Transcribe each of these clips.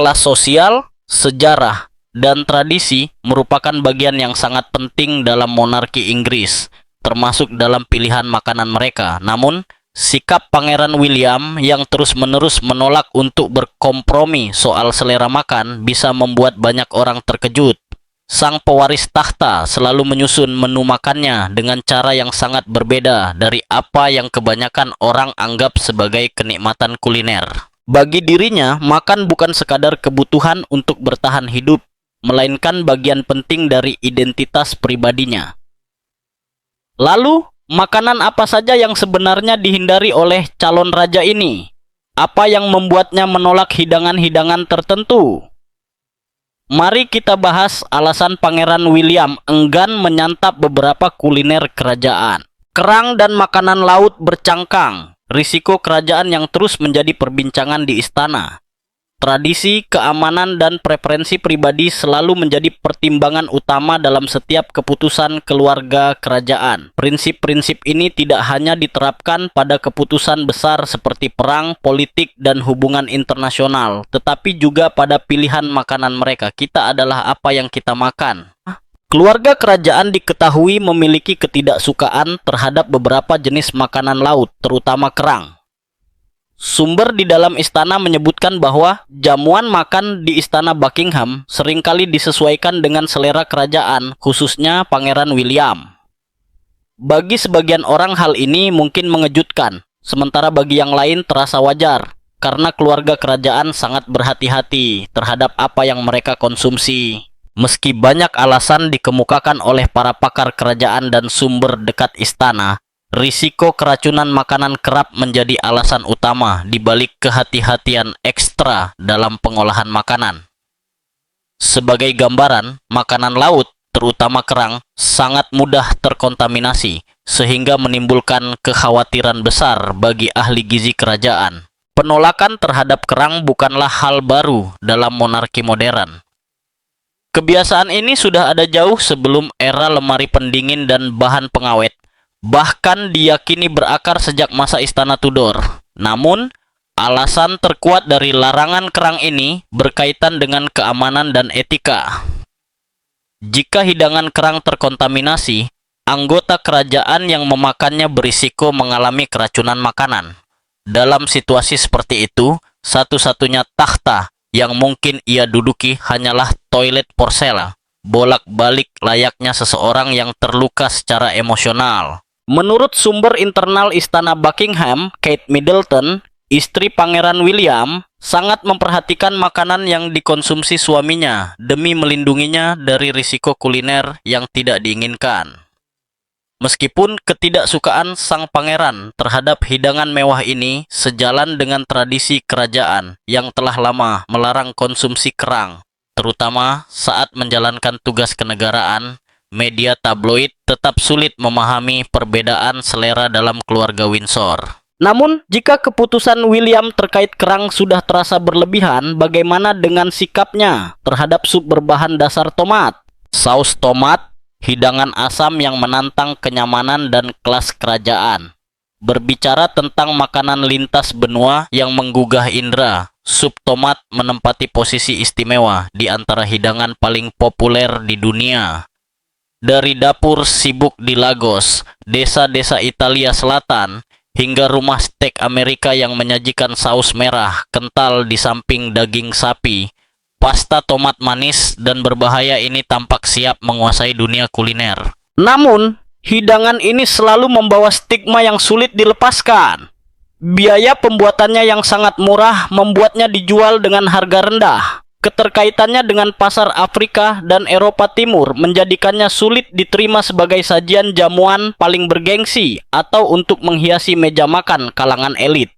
Kelas sosial, sejarah, dan tradisi merupakan bagian yang sangat penting dalam monarki Inggris, termasuk dalam pilihan makanan mereka. Namun, sikap Pangeran William yang terus-menerus menolak untuk berkompromi soal selera makan bisa membuat banyak orang terkejut. Sang pewaris tahta selalu menyusun menu makannya dengan cara yang sangat berbeda dari apa yang kebanyakan orang anggap sebagai kenikmatan kuliner. Bagi dirinya, makan bukan sekadar kebutuhan untuk bertahan hidup, melainkan bagian penting dari identitas pribadinya. Lalu, makanan apa saja yang sebenarnya dihindari oleh calon raja ini? Apa yang membuatnya menolak hidangan-hidangan tertentu? Mari kita bahas alasan Pangeran William enggan menyantap beberapa kuliner kerajaan. Kerang dan makanan laut bercangkang, risiko kerajaan yang terus menjadi perbincangan di istana. Tradisi, keamanan, dan preferensi pribadi selalu menjadi pertimbangan utama dalam setiap keputusan keluarga kerajaan. Prinsip-prinsip ini tidak hanya diterapkan pada keputusan besar seperti perang, politik, dan hubungan internasional, tetapi juga pada pilihan makanan mereka. Kita adalah apa yang kita makan. Keluarga kerajaan diketahui memiliki ketidaksukaan terhadap beberapa jenis makanan laut, terutama kerang. Sumber di dalam istana menyebutkan bahwa jamuan makan di istana Buckingham seringkali disesuaikan dengan selera kerajaan, khususnya Pangeran William. Bagi sebagian orang hal ini mungkin mengejutkan, sementara bagi yang lain terasa wajar, karena keluarga kerajaan sangat berhati-hati terhadap apa yang mereka konsumsi. Meski banyak alasan dikemukakan oleh para pakar kerajaan dan sumber dekat istana, risiko keracunan makanan kerap menjadi alasan utama di balik kehati-hatian ekstra dalam pengolahan makanan. Sebagai gambaran, makanan laut, terutama kerang, sangat mudah terkontaminasi, sehingga menimbulkan kekhawatiran besar bagi ahli gizi kerajaan. Penolakan terhadap kerang bukanlah hal baru dalam monarki modern. Kebiasaan ini sudah ada jauh sebelum era lemari pendingin dan bahan pengawet. Bahkan diyakini berakar sejak masa Istana Tudor. Namun, alasan terkuat dari larangan kerang ini berkaitan dengan keamanan dan etika. Jika hidangan kerang terkontaminasi, anggota kerajaan yang memakannya berisiko mengalami keracunan makanan. Dalam situasi seperti itu, satu-satunya takhta yang mungkin ia duduki hanyalah toilet porsela, bolak-balik layaknya seseorang yang terluka secara emosional. Menurut sumber internal Istana Buckingham, Kate Middleton, istri Pangeran William, sangat memperhatikan makanan yang dikonsumsi suaminya demi melindunginya dari risiko kuliner yang tidak diinginkan. Meskipun ketidaksukaan sang pangeran terhadap hidangan mewah ini sejalan dengan tradisi kerajaan yang telah lama melarang konsumsi kerang, terutama saat menjalankan tugas kenegaraan, media tabloid tetap sulit memahami perbedaan selera dalam keluarga Windsor. Namun, jika keputusan William terkait kerang sudah terasa berlebihan, bagaimana dengan sikapnya terhadap sup berbahan dasar tomat? Saus tomat, hidangan asam yang menantang kenyamanan dan kelas kerajaan. Berbicara tentang makanan lintas benua yang menggugah indera, sup tomat menempati posisi istimewa di antara hidangan paling populer di dunia. Dari dapur sibuk di Lagos, desa-desa Italia Selatan, hingga rumah steak Amerika yang menyajikan saus merah kental di samping daging sapi, pasta tomat manis dan berbahaya ini tampak siap menguasai dunia kuliner. Namun, hidangan ini selalu membawa stigma yang sulit dilepaskan. Biaya pembuatannya yang sangat murah membuatnya dijual dengan harga rendah. Keterkaitannya dengan pasar Afrika dan Eropa Timur menjadikannya sulit diterima sebagai sajian jamuan paling bergengsi atau untuk menghiasi meja makan kalangan elit.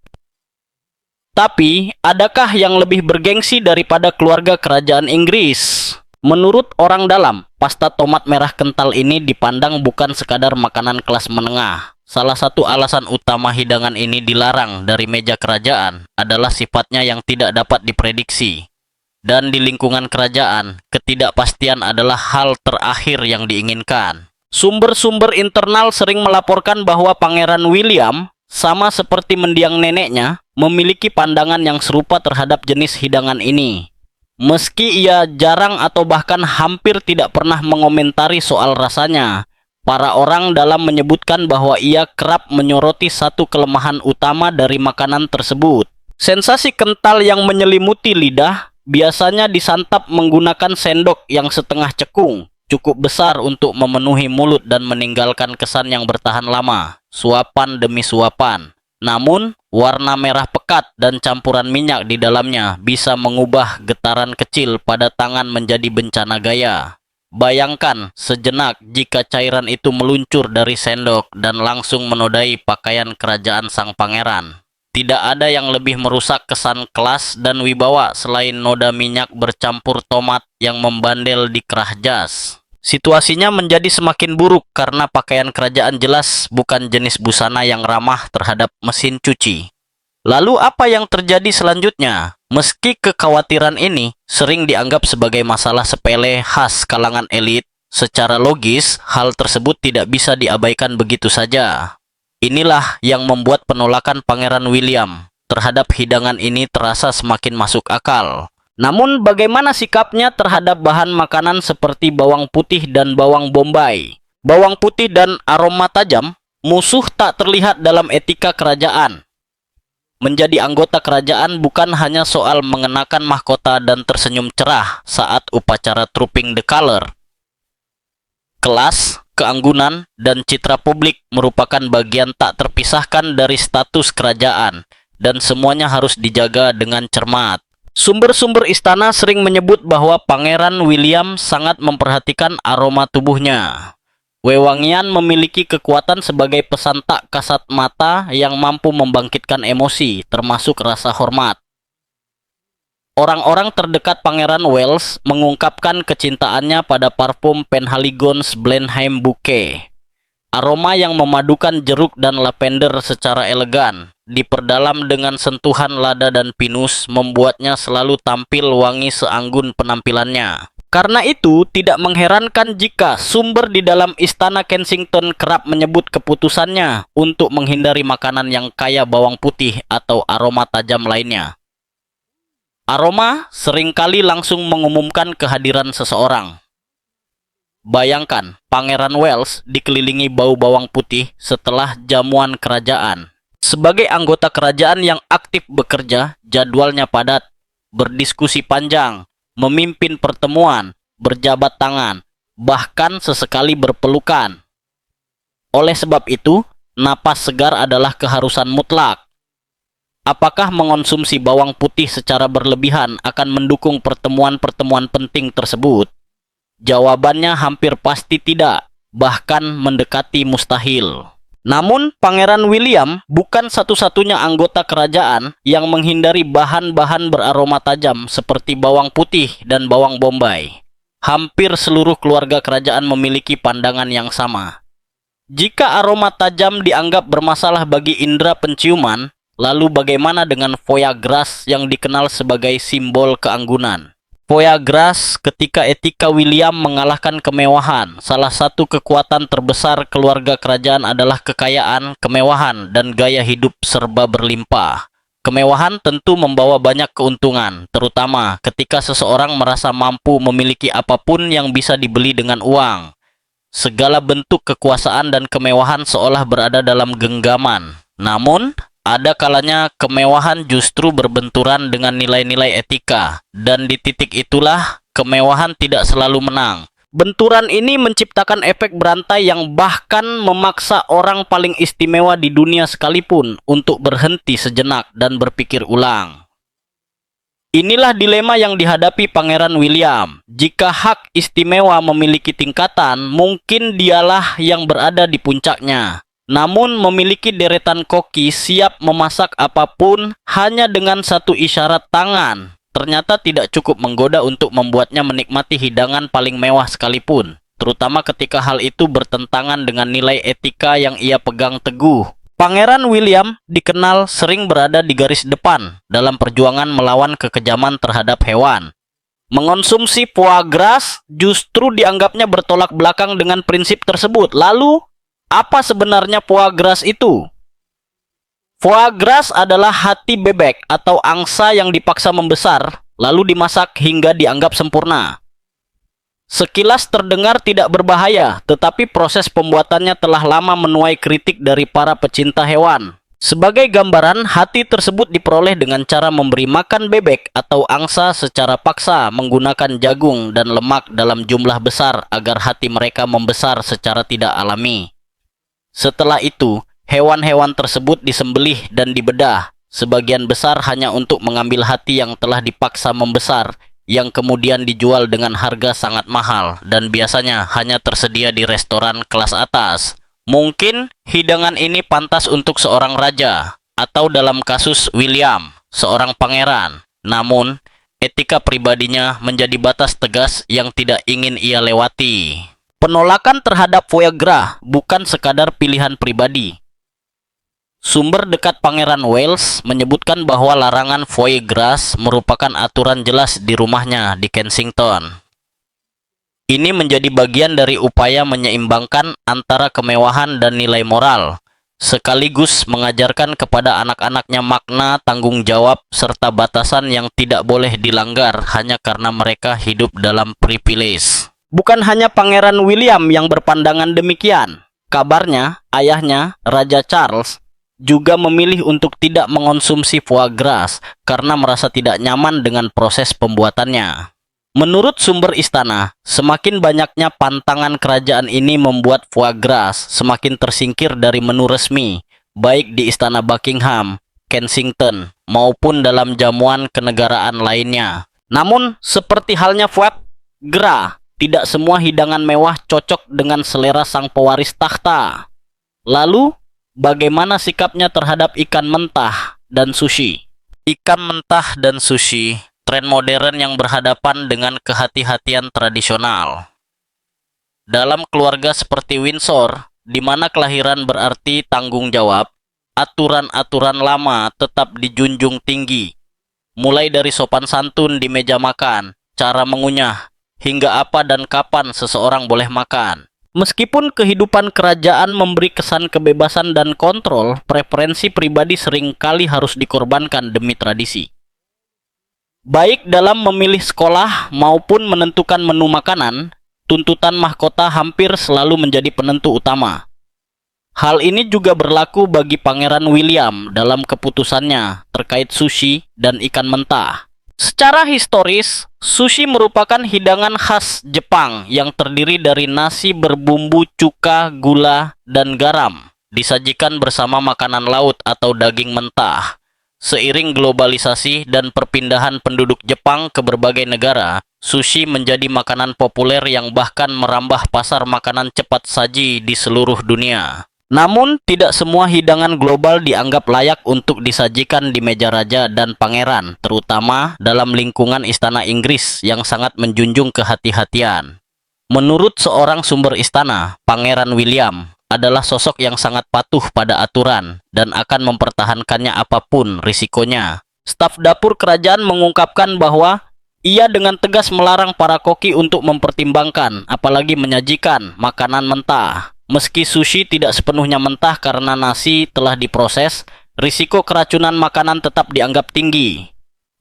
Tapi, adakah yang lebih bergengsi daripada keluarga kerajaan Inggris? Menurut orang dalam, pasta tomat merah kental ini dipandang bukan sekadar makanan kelas menengah. Salah satu alasan utama hidangan ini dilarang dari meja kerajaan adalah sifatnya yang tidak dapat diprediksi. Dan di lingkungan kerajaan, ketidakpastian adalah hal terakhir yang diinginkan. Sumber-sumber internal sering melaporkan bahwa Pangeran William, sama seperti mendiang neneknya, memiliki pandangan yang serupa terhadap jenis hidangan ini. Meski ia jarang atau bahkan hampir tidak pernah mengomentari soal rasanya, para orang dalam menyebutkan bahwa ia kerap menyoroti satu kelemahan utama dari makanan tersebut. Sensasi kental yang menyelimuti lidah biasanya disantap menggunakan sendok yang setengah cekung, cukup besar untuk memenuhi mulut dan meninggalkan kesan yang bertahan lama, suapan demi suapan. Namun, warna merah pekat dan campuran minyak di dalamnya bisa mengubah getaran kecil pada tangan menjadi bencana gaya. Bayangkan sejenak jika cairan itu meluncur dari sendok dan langsung menodai pakaian kerajaan sang pangeran. Tidak ada yang lebih merusak kesan kelas dan wibawa selain noda minyak bercampur tomat yang membandel di kerah jas. Situasinya menjadi semakin buruk karena pakaian kerajaan jelas bukan jenis busana yang ramah terhadap mesin cuci. Lalu apa yang terjadi selanjutnya? Meski kekhawatiran ini sering dianggap sebagai masalah sepele khas kalangan elit, secara logis hal tersebut tidak bisa diabaikan begitu saja. Inilah yang membuat penolakan Pangeran William terhadap hidangan ini terasa semakin masuk akal. Namun bagaimana sikapnya terhadap bahan makanan seperti bawang putih dan bawang bombay? Bawang putih dan aroma tajam, musuh tak terlihat dalam etika kerajaan. Menjadi anggota kerajaan bukan hanya soal mengenakan mahkota dan tersenyum cerah saat upacara Trooping the Color. Kelas, keanggunan, dan citra publik merupakan bagian tak terpisahkan dari status kerajaan, dan semuanya harus dijaga dengan cermat. Sumber-sumber istana sering menyebut bahwa Pangeran William sangat memperhatikan aroma tubuhnya. Wewangian memiliki kekuatan sebagai pesan tak kasat mata yang mampu membangkitkan emosi, termasuk rasa hormat. Orang-orang terdekat Pangeran Wales mengungkapkan kecintaannya pada parfum Penhaligon's Blenheim Bouquet. Aroma yang memadukan jeruk dan lavender secara elegan, diperdalam dengan sentuhan lada dan pinus, membuatnya selalu tampil wangi seanggun penampilannya. Karena itu, tidak mengherankan jika sumber di dalam istana Kensington kerap menyebut keputusannya untuk menghindari makanan yang kaya bawang putih atau aroma tajam lainnya. Aroma seringkali langsung mengumumkan kehadiran seseorang. Bayangkan, Pangeran Wales dikelilingi bau bawang putih setelah jamuan kerajaan. Sebagai anggota kerajaan yang aktif bekerja, jadwalnya padat, berdiskusi panjang, memimpin pertemuan, berjabat tangan, bahkan sesekali berpelukan. Oleh sebab itu, napas segar adalah keharusan mutlak. Apakah mengonsumsi bawang putih secara berlebihan akan mendukung pertemuan-pertemuan penting tersebut? Jawabannya hampir pasti tidak, bahkan mendekati mustahil. Namun, Pangeran William bukan satu-satunya anggota kerajaan yang menghindari bahan-bahan beraroma tajam seperti bawang putih dan bawang bombay. Hampir seluruh keluarga kerajaan memiliki pandangan yang sama. Jika aroma tajam dianggap bermasalah bagi indera penciuman, lalu bagaimana dengan foie gras yang dikenal sebagai simbol keanggunan? Foie gras ketika etika William mengalahkan kemewahan. Salah satu kekuatan terbesar keluarga kerajaan adalah kekayaan, kemewahan, dan gaya hidup serba berlimpah. Kemewahan tentu membawa banyak keuntungan, terutama ketika seseorang merasa mampu memiliki apapun yang bisa dibeli dengan uang. Segala bentuk kekuasaan dan kemewahan seolah berada dalam genggaman. Namun, ada kalanya kemewahan justru berbenturan dengan nilai-nilai etika, dan di titik itulah kemewahan tidak selalu menang. Benturan ini menciptakan efek berantai yang bahkan memaksa orang paling istimewa di dunia sekalipun untuk berhenti sejenak dan berpikir ulang. Inilah dilema yang dihadapi Pangeran William. Jika hak istimewa memiliki tingkatan, mungkin dialah yang berada di puncaknya. Namun memiliki deretan koki siap memasak apapun hanya dengan satu isyarat tangan, ternyata tidak cukup menggoda untuk membuatnya menikmati hidangan paling mewah sekalipun, terutama ketika hal itu bertentangan dengan nilai etika yang ia pegang teguh. Pangeran William dikenal sering berada di garis depan dalam perjuangan melawan kekejaman terhadap hewan. Mengonsumsi foie gras justru dianggapnya bertolak belakang dengan prinsip tersebut. Lalu, apa sebenarnya foie gras itu? Foie gras adalah hati bebek atau angsa yang dipaksa membesar lalu dimasak hingga dianggap sempurna. Sekilas terdengar tidak berbahaya, tetapi proses pembuatannya telah lama menuai kritik dari para pecinta hewan. Sebagai gambaran, hati tersebut diperoleh dengan cara memberi makan bebek atau angsa secara paksa menggunakan jagung dan lemak dalam jumlah besar agar hati mereka membesar secara tidak alami. Setelah itu, hewan-hewan tersebut disembelih dan dibedah, sebagian besar hanya untuk mengambil hati yang telah dipaksa membesar, yang kemudian dijual dengan harga sangat mahal dan biasanya hanya tersedia di restoran kelas atas. Mungkin hidangan ini pantas untuk seorang raja, atau dalam kasus William, seorang pangeran. Namun, etika pribadinya menjadi batas tegas yang tidak ingin ia lewati. Penolakan terhadap foie gras bukan sekadar pilihan pribadi. Sumber dekat Pangeran Wales menyebutkan bahwa larangan foie gras merupakan aturan jelas di rumahnya di Kensington. Ini menjadi bagian dari upaya menyeimbangkan antara kemewahan dan nilai moral, sekaligus mengajarkan kepada anak-anaknya makna tanggung jawab serta batasan yang tidak boleh dilanggar hanya karena mereka hidup dalam privilege. Bukan hanya Pangeran William yang berpandangan demikian. Kabarnya, ayahnya, Raja Charles, juga memilih untuk tidak mengonsumsi foie gras karena merasa tidak nyaman dengan proses pembuatannya. Menurut sumber istana, semakin banyaknya pantangan kerajaan ini membuat foie gras semakin tersingkir dari menu resmi, baik di Istana Buckingham, Kensington, maupun dalam jamuan kenegaraan lainnya. Namun, seperti halnya foie gras, tidak semua hidangan mewah cocok dengan selera sang pewaris takhta. Lalu, bagaimana sikapnya terhadap ikan mentah dan sushi? Ikan mentah dan sushi, tren modern yang berhadapan dengan kehati-hatian tradisional. Dalam keluarga seperti Windsor, di mana kelahiran berarti tanggung jawab, aturan-aturan lama tetap dijunjung tinggi. Mulai dari sopan santun di meja makan, cara mengunyah, hingga apa dan kapan seseorang boleh makan. Meskipun kehidupan kerajaan memberi kesan kebebasan dan kontrol, preferensi pribadi seringkali harus dikorbankan demi tradisi. Baik dalam memilih sekolah maupun menentukan menu makanan, tuntutan mahkota hampir selalu menjadi penentu utama. Hal ini juga berlaku bagi Pangeran William dalam keputusannya terkait sushi dan ikan mentah. Secara historis, sushi merupakan hidangan khas Jepang yang terdiri dari nasi berbumbu cuka, gula, dan garam, disajikan bersama makanan laut atau daging mentah. Seiring globalisasi dan perpindahan penduduk Jepang ke berbagai negara, sushi menjadi makanan populer yang bahkan merambah pasar makanan cepat saji di seluruh dunia. Namun, tidak semua hidangan global dianggap layak untuk disajikan di meja raja dan pangeran, terutama dalam lingkungan istana Inggris yang sangat menjunjung kehati-hatian. Menurut seorang sumber istana, Pangeran William adalah sosok yang sangat patuh pada aturan dan akan mempertahankannya apapun risikonya. Staf dapur kerajaan mengungkapkan bahwa ia dengan tegas melarang para koki untuk mempertimbangkan, apalagi menyajikan, makanan mentah. Meski sushi tidak sepenuhnya mentah karena nasi telah diproses, risiko keracunan makanan tetap dianggap tinggi.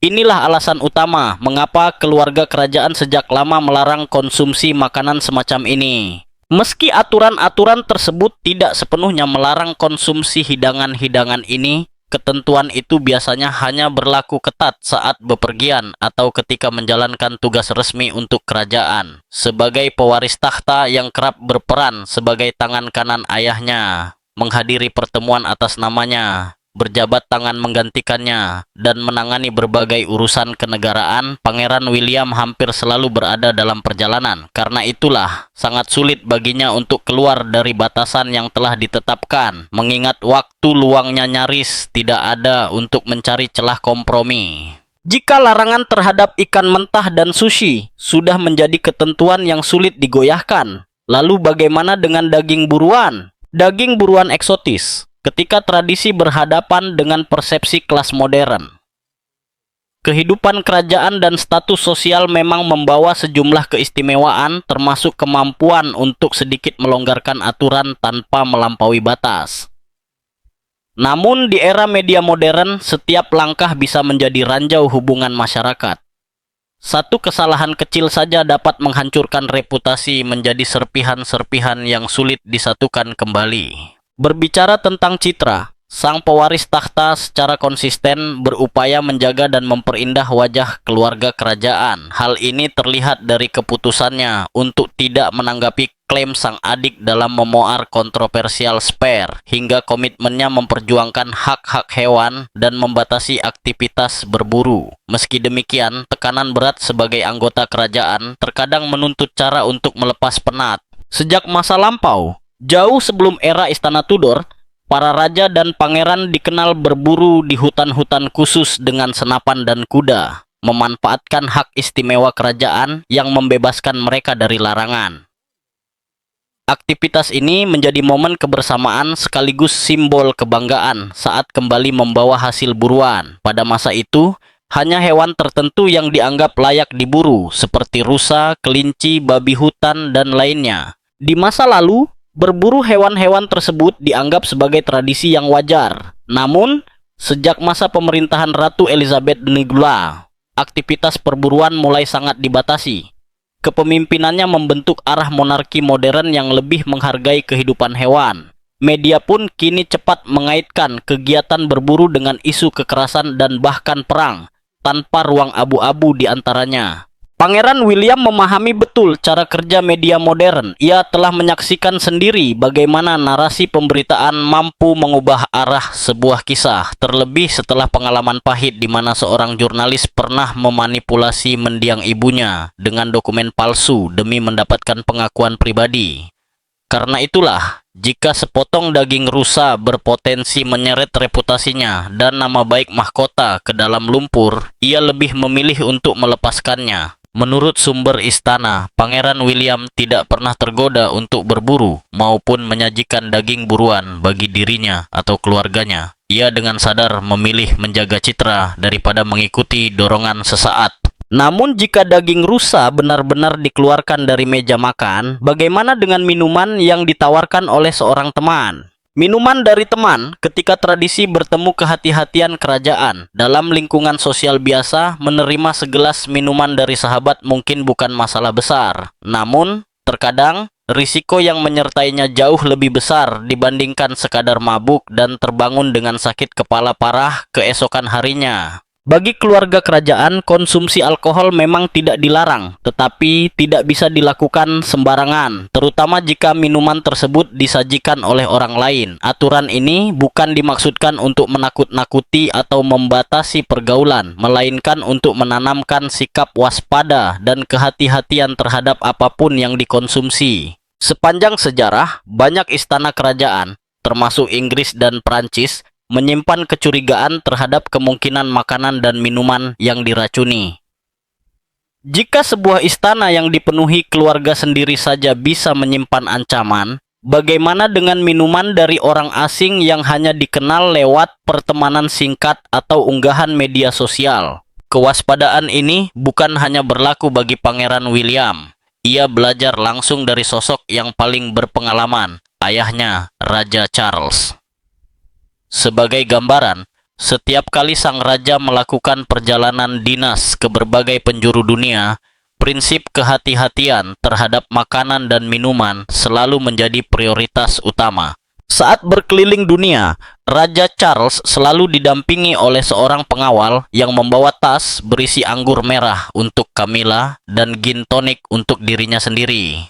Inilah alasan utama mengapa keluarga kerajaan sejak lama melarang konsumsi makanan semacam ini. Meski aturan-aturan tersebut tidak sepenuhnya melarang konsumsi hidangan-hidangan ini, ketentuan itu biasanya hanya berlaku ketat saat bepergian atau ketika menjalankan tugas resmi untuk kerajaan. Sebagai pewaris takhta yang kerap berperan sebagai tangan kanan ayahnya, menghadiri pertemuan atas namanya, berjabat tangan menggantikannya, dan menangani berbagai urusan kenegaraan, Pangeran William hampir selalu berada dalam perjalanan. Karena itulah, sangat sulit baginya untuk keluar dari batasan yang telah ditetapkan, mengingat waktu luangnya nyaris tidak ada untuk mencari celah kompromi. Jika larangan terhadap ikan mentah dan sushi sudah menjadi ketentuan yang sulit digoyahkan, lalu bagaimana dengan daging buruan? Daging buruan eksotis ketika tradisi berhadapan dengan persepsi kelas modern. Kehidupan kerajaan dan status sosial memang membawa sejumlah keistimewaan, termasuk kemampuan untuk sedikit melonggarkan aturan tanpa melampaui batas. Namun di era media modern, setiap langkah bisa menjadi ranjau hubungan masyarakat. Satu kesalahan kecil saja dapat menghancurkan reputasi menjadi serpihan-serpihan yang sulit disatukan kembali. Berbicara tentang citra, sang pewaris takhta secara konsisten berupaya menjaga dan memperindah wajah keluarga kerajaan. Hal ini terlihat dari keputusannya untuk tidak menanggapi klaim sang adik dalam memoar kontroversial spare, hingga komitmennya memperjuangkan hak-hak hewan dan membatasi aktivitas berburu. Meski demikian, tekanan berat sebagai anggota kerajaan terkadang menuntut cara untuk melepas penat. Sejak masa lampau, jauh sebelum era Istana Tudor, para raja dan pangeran dikenal berburu di hutan-hutan khusus dengan senapan dan kuda, memanfaatkan hak istimewa kerajaan yang membebaskan mereka dari larangan. Aktivitas ini menjadi momen kebersamaan sekaligus simbol kebanggaan saat kembali membawa hasil buruan. Pada masa itu, hanya hewan tertentu yang dianggap layak diburu, seperti rusa, kelinci, babi hutan, dan lainnya. Di masa lalu, berburu hewan-hewan tersebut dianggap sebagai tradisi yang wajar. Namun, sejak masa pemerintahan Ratu Elizabeth II, aktivitas perburuan mulai sangat dibatasi. Kepemimpinannya membentuk arah monarki modern yang lebih menghargai kehidupan hewan. Media pun kini cepat mengaitkan kegiatan berburu dengan isu kekerasan dan bahkan perang, tanpa ruang abu-abu di antaranya. Pangeran William memahami betul cara kerja media modern. Ia telah menyaksikan sendiri bagaimana narasi pemberitaan mampu mengubah arah sebuah kisah, terlebih setelah pengalaman pahit di mana seorang jurnalis pernah memanipulasi mendiang ibunya dengan dokumen palsu demi mendapatkan pengakuan pribadi. Karena itulah, jika sepotong daging rusa berpotensi menyeret reputasinya dan nama baik mahkota ke dalam lumpur, ia lebih memilih untuk melepaskannya. Menurut sumber istana, Pangeran William tidak pernah tergoda untuk berburu maupun menyajikan daging buruan bagi dirinya atau keluarganya. Ia dengan sadar memilih menjaga citra daripada mengikuti dorongan sesaat. Namun jika daging rusa benar-benar dikeluarkan dari meja makan, bagaimana dengan minuman yang ditawarkan oleh seorang teman? Minuman dari teman ketika tradisi bertemu kehati-hatian kerajaan. Dalam lingkungan sosial biasa, menerima segelas minuman dari sahabat mungkin bukan masalah besar. Namun, terkadang, risiko yang menyertainya jauh lebih besar dibandingkan sekadar mabuk dan terbangun dengan sakit kepala parah keesokan harinya. Bagi keluarga kerajaan, konsumsi alkohol memang tidak dilarang, tetapi tidak bisa dilakukan sembarangan, terutama jika minuman tersebut disajikan oleh orang lain. Aturan ini bukan dimaksudkan untuk menakut-nakuti atau membatasi pergaulan, melainkan untuk menanamkan sikap waspada dan kehati-hatian terhadap apapun yang dikonsumsi. Sepanjang sejarah, banyak istana kerajaan, termasuk Inggris dan Prancis, menyimpan kecurigaan terhadap kemungkinan makanan dan minuman yang diracuni. Jika sebuah istana yang dipenuhi keluarga sendiri saja bisa menyimpan ancaman, bagaimana dengan minuman dari orang asing yang hanya dikenal lewat pertemanan singkat atau unggahan media sosial? Kewaspadaan ini bukan hanya berlaku bagi Pangeran William. Ia belajar langsung dari sosok yang paling berpengalaman, ayahnya, Raja Charles. Sebagai gambaran, setiap kali sang raja melakukan perjalanan dinas ke berbagai penjuru dunia, prinsip kehati-hatian terhadap makanan dan minuman selalu menjadi prioritas utama. Saat berkeliling dunia, Raja Charles selalu didampingi oleh seorang pengawal yang membawa tas berisi anggur merah untuk Camilla dan gin tonic untuk dirinya sendiri.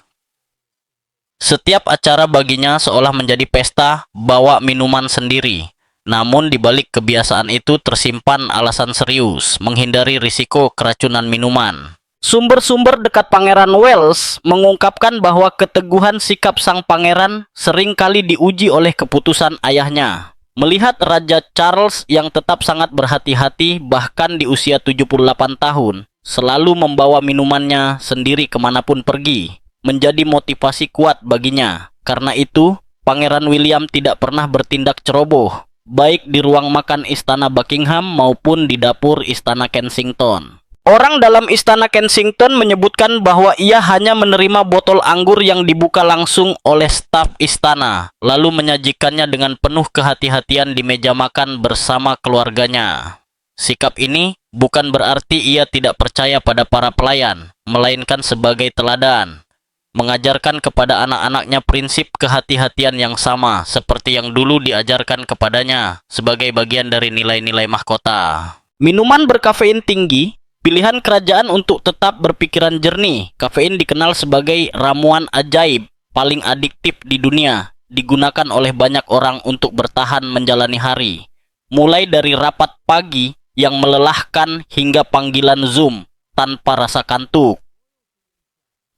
Setiap acara baginya seolah menjadi pesta bawa minuman sendiri. Namun di balik kebiasaan itu tersimpan alasan serius, menghindari risiko keracunan minuman. Sumber-sumber dekat Pangeran Wales mengungkapkan bahwa keteguhan sikap sang pangeran sering kali diuji oleh keputusan ayahnya. Melihat Raja Charles yang tetap sangat berhati-hati bahkan di usia 78 tahun, selalu membawa minumannya sendiri kemanapun pergi, menjadi motivasi kuat baginya. Karena itu, Pangeran William tidak pernah bertindak ceroboh, baik di ruang makan Istana Buckingham maupun di dapur Istana Kensington. Orang dalam Istana Kensington menyebutkan bahwa ia hanya menerima botol anggur yang dibuka langsung oleh staf istana, lalu menyajikannya dengan penuh kehati-hatian di meja makan bersama keluarganya. Sikap ini bukan berarti ia tidak percaya pada para pelayan, melainkan sebagai teladan, mengajarkan kepada anak-anaknya prinsip kehati-hatian yang sama seperti yang dulu diajarkan kepadanya sebagai bagian dari nilai-nilai mahkota. Minuman berkafein tinggi, pilihan kerajaan untuk tetap berpikiran jernih. Kafein dikenal sebagai ramuan ajaib paling adiktif di dunia, digunakan oleh banyak orang untuk bertahan menjalani hari. Mulai dari rapat pagi yang melelahkan hingga panggilan Zoom tanpa rasa kantuk.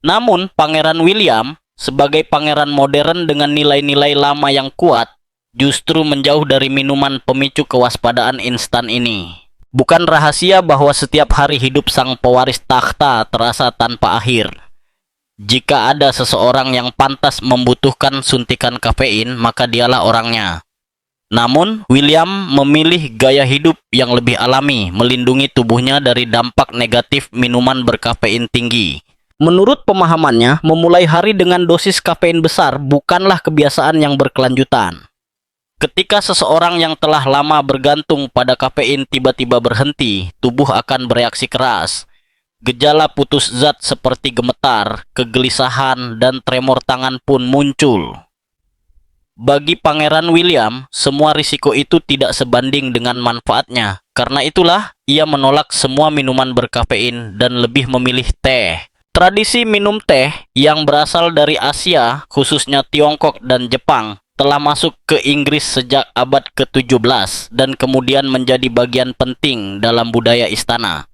Namun, Pangeran William, sebagai pangeran modern dengan nilai-nilai lama yang kuat, justru menjauh dari minuman pemicu kewaspadaan instan ini. Bukan rahasia bahwa setiap hari hidup sang pewaris takhta terasa tanpa akhir. Jika ada seseorang yang pantas membutuhkan suntikan kafein, maka dialah orangnya. Namun, William memilih gaya hidup yang lebih alami, melindungi tubuhnya dari dampak negatif minuman berkafein tinggi. Menurut pemahamannya, memulai hari dengan dosis kafein besar bukanlah kebiasaan yang berkelanjutan. Ketika seseorang yang telah lama bergantung pada kafein tiba-tiba berhenti, tubuh akan bereaksi keras. Gejala putus zat seperti gemetar, kegelisahan, dan tremor tangan pun muncul. Bagi Pangeran William, semua risiko itu tidak sebanding dengan manfaatnya. Karena itulah, ia menolak semua minuman berkafein dan lebih memilih teh. Tradisi minum teh yang berasal dari Asia, khususnya Tiongkok dan Jepang, telah masuk ke Inggris sejak abad ke-17 dan kemudian menjadi bagian penting dalam budaya istana.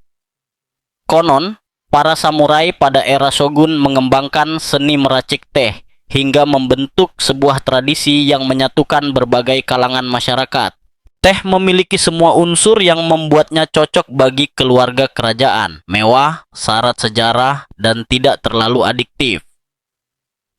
Konon, para samurai pada era shogun mengembangkan seni meracik teh hingga membentuk sebuah tradisi yang menyatukan berbagai kalangan masyarakat. Teh memiliki semua unsur yang membuatnya cocok bagi keluarga kerajaan, mewah, syarat sejarah, dan tidak terlalu adiktif.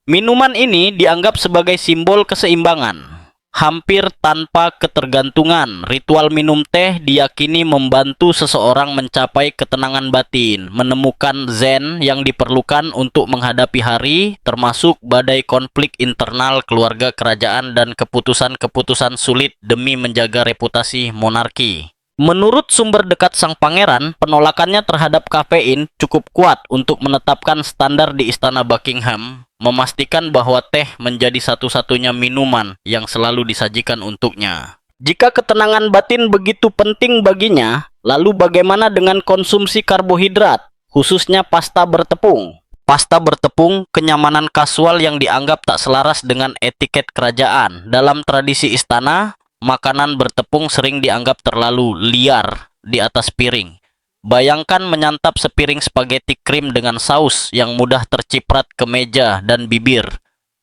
Minuman ini dianggap sebagai simbol keseimbangan. Hampir tanpa ketergantungan, ritual minum teh diyakini membantu seseorang mencapai ketenangan batin, menemukan zen yang diperlukan untuk menghadapi hari, termasuk badai konflik internal keluarga kerajaan dan keputusan-keputusan sulit demi menjaga reputasi monarki. Menurut sumber dekat sang pangeran, penolakannya terhadap kafein cukup kuat untuk menetapkan standar di Istana Buckingham, memastikan bahwa teh menjadi satu-satunya minuman yang selalu disajikan untuknya. Jika ketenangan batin begitu penting baginya, lalu bagaimana dengan konsumsi karbohidrat, khususnya pasta bertepung? Pasta bertepung, kenyamanan kasual yang dianggap tak selaras dengan etiket kerajaan. Dalam tradisi istana, makanan bertepung sering dianggap terlalu liar di atas piring. Bayangkan menyantap sepiring spaghetti krim dengan saus yang mudah terciprat ke meja dan bibir.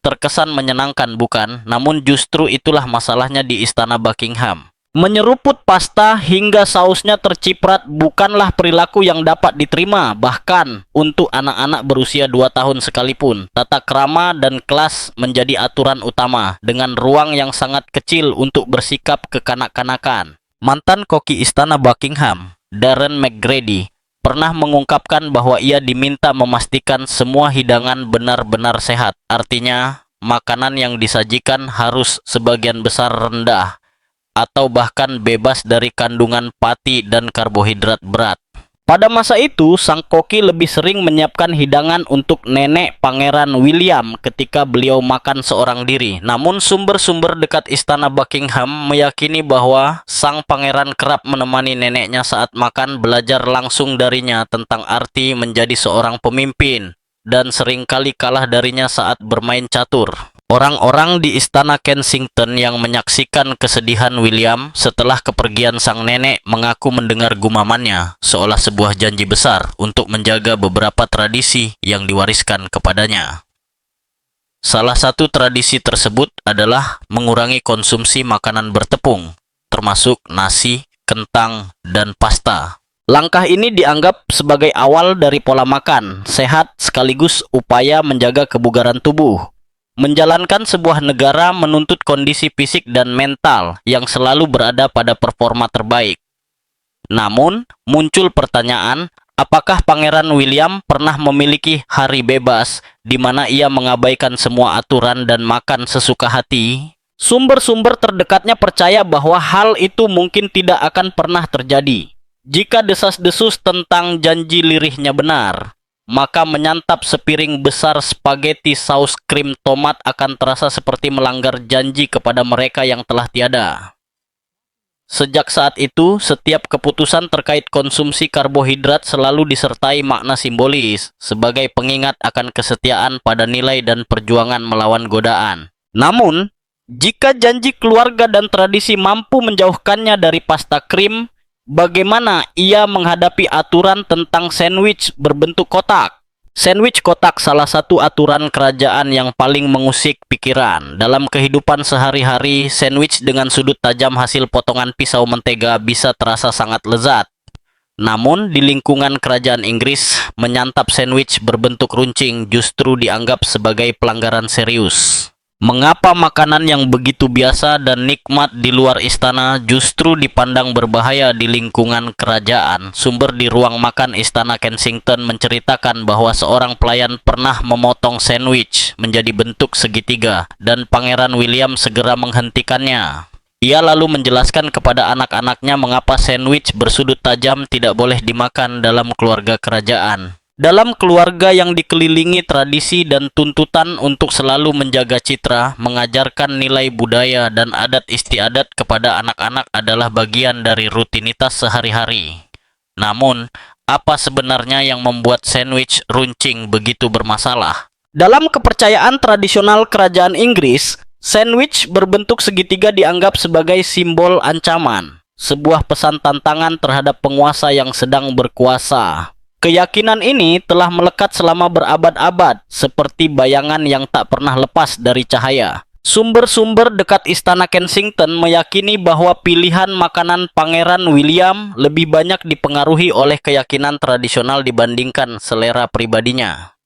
Terkesan menyenangkan, bukan? Namun justru itulah masalahnya di Istana Buckingham. Menyeruput pasta hingga sausnya terciprat bukanlah perilaku yang dapat diterima, bahkan untuk anak-anak berusia 2 tahun sekalipun. Tata krama dan kelas menjadi aturan utama, dengan ruang yang sangat kecil untuk bersikap kekanak-kanakan. Mantan koki Istana Buckingham, Darren McGrady, pernah mengungkapkan bahwa ia diminta memastikan semua hidangan benar-benar sehat. Artinya, makanan yang disajikan harus sebagian besar rendah atau bahkan bebas dari kandungan pati dan karbohidrat berat. Pada masa itu, sang koki lebih sering menyiapkan hidangan untuk nenek Pangeran William ketika beliau makan seorang diri. Namun sumber-sumber dekat Istana Buckingham meyakini bahwa sang pangeran kerap menemani neneknya saat makan, belajar langsung darinya tentang arti menjadi seorang pemimpin, dan seringkali kalah darinya saat bermain catur. Orang-orang di Istana Kensington yang menyaksikan kesedihan William setelah kepergian sang nenek mengaku mendengar gumamannya, seolah sebuah janji besar untuk menjaga beberapa tradisi yang diwariskan kepadanya. Salah satu tradisi tersebut adalah mengurangi konsumsi makanan bertepung, termasuk nasi, kentang, dan pasta. Langkah ini dianggap sebagai awal dari pola makan sehat sekaligus upaya menjaga kebugaran tubuh. Menjalankan sebuah negara menuntut kondisi fisik dan mental yang selalu berada pada performa terbaik. Namun, muncul pertanyaan, apakah Pangeran William pernah memiliki hari bebas di mana ia mengabaikan semua aturan dan makan sesuka hati? Sumber-sumber terdekatnya percaya bahwa hal itu mungkin tidak akan pernah terjadi. Jika desas-desus tentang janji lirihnya benar, maka menyantap sepiring besar spaghetti saus krim tomat akan terasa seperti melanggar janji kepada mereka yang telah tiada. Sejak saat itu, setiap keputusan terkait konsumsi karbohidrat selalu disertai makna simbolis sebagai pengingat akan kesetiaan pada nilai dan perjuangan melawan godaan. Namun, jika janji keluarga dan tradisi mampu menjauhkannya dari pasta krim, bagaimana ia menghadapi aturan tentang sandwich berbentuk kotak? Sandwich kotak salah satu aturan kerajaan yang paling mengusik pikiran. Dalam kehidupan sehari-hari, sandwich dengan sudut tajam hasil potongan pisau mentega bisa terasa sangat lezat. Namun, di lingkungan kerajaan Inggris, menyantap sandwich berbentuk runcing justru dianggap sebagai pelanggaran serius. Mengapa makanan yang begitu biasa dan nikmat di luar istana justru dipandang berbahaya di lingkungan kerajaan? Sumber di ruang makan Istana Kensington menceritakan bahwa seorang pelayan pernah memotong sandwich menjadi bentuk segitiga dan Pangeran William segera menghentikannya. Ia lalu menjelaskan kepada anak-anaknya mengapa sandwich bersudut tajam tidak boleh dimakan dalam keluarga kerajaan. Dalam keluarga yang dikelilingi tradisi dan tuntutan untuk selalu menjaga citra, mengajarkan nilai budaya dan adat istiadat kepada anak-anak adalah bagian dari rutinitas sehari-hari. Namun, apa sebenarnya yang membuat sandwich runcing begitu bermasalah? Dalam kepercayaan tradisional kerajaan Inggris, sandwich berbentuk segitiga dianggap sebagai simbol ancaman, sebuah pesan tantangan terhadap penguasa yang sedang berkuasa. Keyakinan ini telah melekat selama berabad-abad, seperti bayangan yang tak pernah lepas dari cahaya. Sumber-sumber dekat Istana Kensington meyakini bahwa pilihan makanan Pangeran William lebih banyak dipengaruhi oleh keyakinan tradisional dibandingkan selera pribadinya.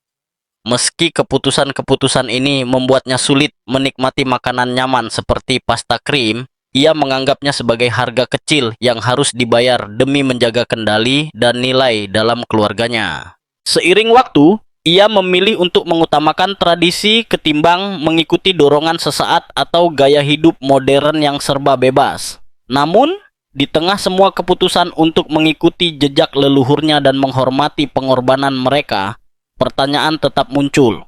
Meski keputusan-keputusan ini membuatnya sulit menikmati makanan nyaman seperti pasta krim, ia menganggapnya sebagai harga kecil yang harus dibayar demi menjaga kendali dan nilai dalam keluarganya. Seiring waktu, ia memilih untuk mengutamakan tradisi ketimbang mengikuti dorongan sesaat atau gaya hidup modern yang serba bebas. Namun, di tengah semua keputusan untuk mengikuti jejak leluhurnya dan menghormati pengorbanan mereka, pertanyaan tetap muncul.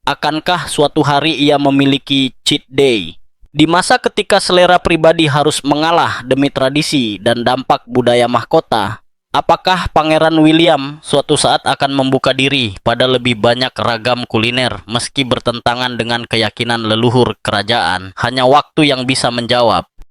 Akankah suatu hari ia memiliki cheat day? Di masa ketika selera pribadi harus mengalah demi tradisi dan dampak budaya mahkota, apakah Pangeran William suatu saat akan membuka diri pada lebih banyak ragam kuliner meski bertentangan dengan keyakinan leluhur kerajaan? Hanya waktu yang bisa menjawab.